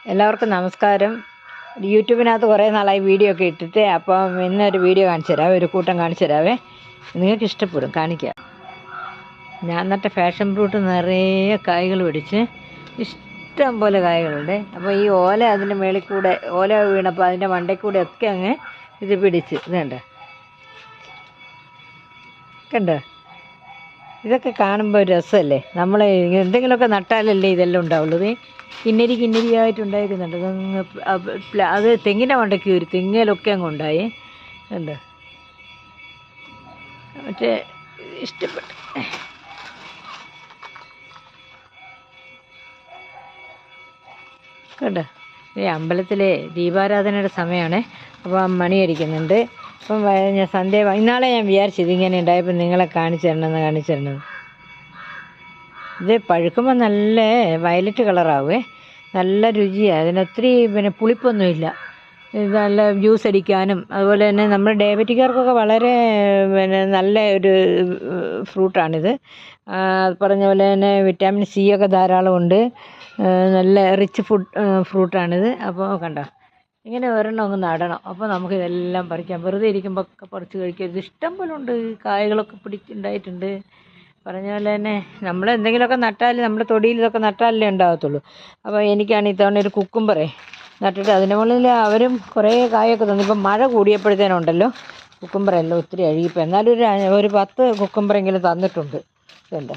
എല്ലാവർക്കും നമസ്കാരം. യൂട്യൂബിനകത്ത് കുറേ നാളായി വീഡിയോ ഒക്കെ ഇട്ടിട്ട്, അപ്പം ഇന്നൊരു വീഡിയോ കാണിച്ചു തരാം, ഒരു കൂട്ടം കാണിച്ചു തരാവേ. നിങ്ങൾക്ക് ഇഷ്ടപ്പെടും, കാണിക്കാം. ഞാൻ നട്ട ഫാഷൻ ഫ്രൂട്ട് നിറയെ കായ്കൾ പിടിച്ച്, ഇഷ്ടം പോലെ കായ്കളുണ്ട്. അപ്പോൾ ഈ ഓല അതിൻ്റെ മേളിൽ കൂടെ ഓല വീണപ്പോൾ അതിൻ്റെ മണ്ടയിൽ കൂടെ ഒക്കെ അങ്ങ് ഇത് പിടിച്ച്, ഇതുണ്ട് കണ്ടോ? ഇതൊക്കെ കാണുമ്പോൾ ഒരു രസമല്ലേ? നമ്മൾ എന്തെങ്കിലുമൊക്കെ നട്ടാലല്ലേ ഇതെല്ലാം ഉണ്ടാവുള്ളൂ. കിന്നരിയായിട്ടുണ്ടായിരുന്നുണ്ട്. അത് തെങ്ങിൻ്റെ മണ്ടയ്ക്ക് ഒരു തെങ്ങയിലൊക്കെ അങ്ങ് ഉണ്ടായേ, കണ്ടോ? മറ്റേ ഇഷ്ടപ്പെട്ടു. കണ്ടോ? ഈ അമ്പലത്തിലെ ദീപാരാധനയുടെ സമയമാണ്. അപ്പോൾ മണി അടിക്കുന്നുണ്ട്. അപ്പം ഞാൻ ഇന്നാളെ ഞാൻ വിചാരിച്ചത് ഇങ്ങനെ ഉണ്ടായപ്പോൾ നിങ്ങളെ കാണിച്ചു തരണമെന്ന്. ഇത് പഴുക്കുമ്പോൾ നല്ല വയലറ്റ് കളറാവേ, നല്ല രുചിയാണ്. അതിനൊത്തിരി പുളിപ്പൊന്നുമില്ല. ഇത് നല്ല ജ്യൂസ് അടിക്കാനും അതുപോലെ തന്നെ നമ്മൾ ഡയബറ്റിക്കാർക്കൊക്കെ വളരെ നല്ല ഒരു ഫ്രൂട്ടാണിത്. പറഞ്ഞ പോലെ തന്നെ വിറ്റാമിൻ സി ഒക്കെ ധാരാളം ഉണ്ട്. നല്ല റിച്ച് ഫ്രൂട്ടാണിത്. അപ്പോൾ കണ്ടോ, ഇങ്ങനെ ഒരെണ്ണം അങ്ങ് നടണം. അപ്പോൾ നമുക്ക് ഇതെല്ലാം പറിക്കാം. വെറുതെ ഇരിക്കുമ്പോൾ ഒക്കെ പറിച്ച് കഴിക്കാം. ഇത് ഇഷ്ടം പോലെ ഉണ്ട്, കായകളൊക്കെ പിടിച്ചുണ്ടായിട്ടുണ്ട്. പറഞ്ഞ പോലെ തന്നെ നമ്മൾ എന്തെങ്കിലുമൊക്കെ നട്ടാൽ, നമ്മുടെ തൊടിയിൽ ഇതൊക്കെ നട്ടാലല്ലേ ഉണ്ടാകത്തുള്ളൂ. അപ്പോൾ എനിക്കാണ് ഇത്തവണ ഒരു കുക്കുംബറേ നട്ടിട്ട് അതിൻ്റെ മുകളിൽ അവരും കുറേ കായൊക്കെ തന്നു. ഇപ്പം മഴ കൂടിയപ്പോഴത്തേനുണ്ടല്ലോ കുക്കുംബറെല്ലാം ഒത്തിരി അഴുകിപ്പോൾ. എന്നാലും ഒരു 10 കുക്കുംബറെങ്കിലും തന്നിട്ടുണ്ട്. ഇതുണ്ട്,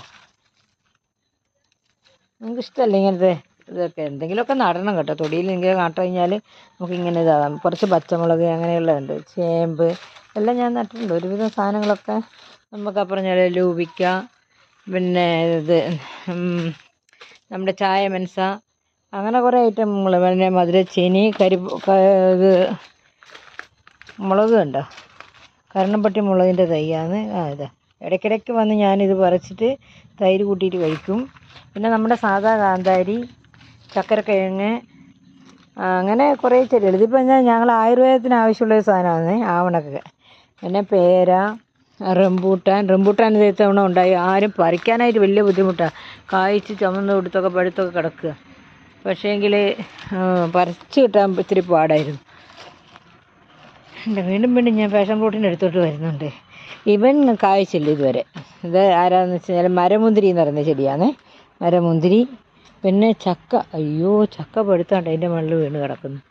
നിങ്ങൾക്ക് ഇഷ്ടമല്ലേ ഇങ്ങനത്തെ ഇതൊക്കെ? എന്തെങ്കിലുമൊക്കെ നടണം കേട്ടോ, തൊടിയിൽ എന്തെങ്കിലും നട്ടു കഴിഞ്ഞാൽ നമുക്കിങ്ങനെ ഇതാകാം. കുറച്ച് പച്ചമുളക് അങ്ങനെയുള്ളതുണ്ട്, ചേമ്പ് എല്ലാം ഞാൻ നട്ടിട്ടുണ്ട്. ഒരുവിധം സാധനങ്ങളൊക്കെ നമുക്ക് പറഞ്ഞാൽ ലൂപിക്ക, പിന്നെ ഇത് നമ്മുടെ ചായ മെൻസ, അങ്ങനെ കുറേ ഐറ്റങ്ങൾ, പിന്നെ മധുരച്ചീനി, ഇത് മുളക് കണ്ടോ, കരണപ്പട്ടി മുളകിൻ്റെ തൈയാണ്. ഇത് ഇടയ്ക്കിടയ്ക്ക് വന്ന് ഞാനിത് പറിച്ചിട്ട് തൈര് കൂട്ടിയിട്ട് കഴിക്കും. പിന്നെ നമ്മുടെ സാധാ കാന്താരി, ചക്കരക്കിഴങ്ങ്, അങ്ങനെ കുറേ ചെടികൾ. ഇതിപ്പോൾ ഞങ്ങൾ ആയുർവേദത്തിന് ആവശ്യമുള്ളൊരു സാധനമാണ് ആവണൊക്കെ. പിന്നെ പേര, റംബൂട്ടാൻ ഇത് തവണ ഉണ്ടായി. ആരും പറിക്കാനായിട്ട് വലിയ ബുദ്ധിമുട്ടാണ്. കായ്ച്ച് ചുമന്ന് കൊടുത്തൊക്കെ പഴുത്തൊക്കെ കിടക്കുക. പക്ഷേങ്കിൽ പറിച്ച് കിട്ടാൻ ഇത്തിരി പാടായിരുന്നു. വീണ്ടും ഞാൻ ഫാഷൻ ഫ്രൂട്ടിൻ്റെ അടുത്തോട്ട് വരുന്നുണ്ട്. ഇവൻ കായ്ച്ചില്ല ഇതുവരെ. ഇത് ആരാന്ന് വെച്ച് കഴിഞ്ഞാൽ മരമുന്തിരി എന്ന് പറയുന്ന ചെടിയാണ്. മരമുന്തിരി. പിന്നെ ചക്ക, അയ്യോ ചക്ക പഴുത്താണ്ട് അതിൻ്റെ മുകളിൽ വീണ് കിടക്കുന്നു.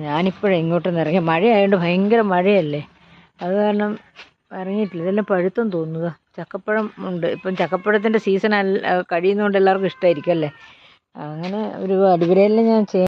ഞാനിപ്പോഴും ഇങ്ങോട്ടൊന്ന് ഇറങ്ങി, മഴയായതുകൊണ്ട് ഭയങ്കര മഴയല്ലേ, അത് കാരണം ഇറങ്ങിയിട്ടില്ല. ഇതെല്ലാം പഴുത്തെന്ന് തോന്നുക. ചക്കപ്പഴം ഉണ്ട്. ഇപ്പം ചക്കപ്പഴത്തിൻ്റെ സീസൺ കഴിയുന്നതുകൊണ്ട് എല്ലാവർക്കും ഇഷ്ടമായിരിക്കും അല്ലേ. അങ്ങനെ ഒരുപാട് ഇവരെല്ലാം ഞാൻ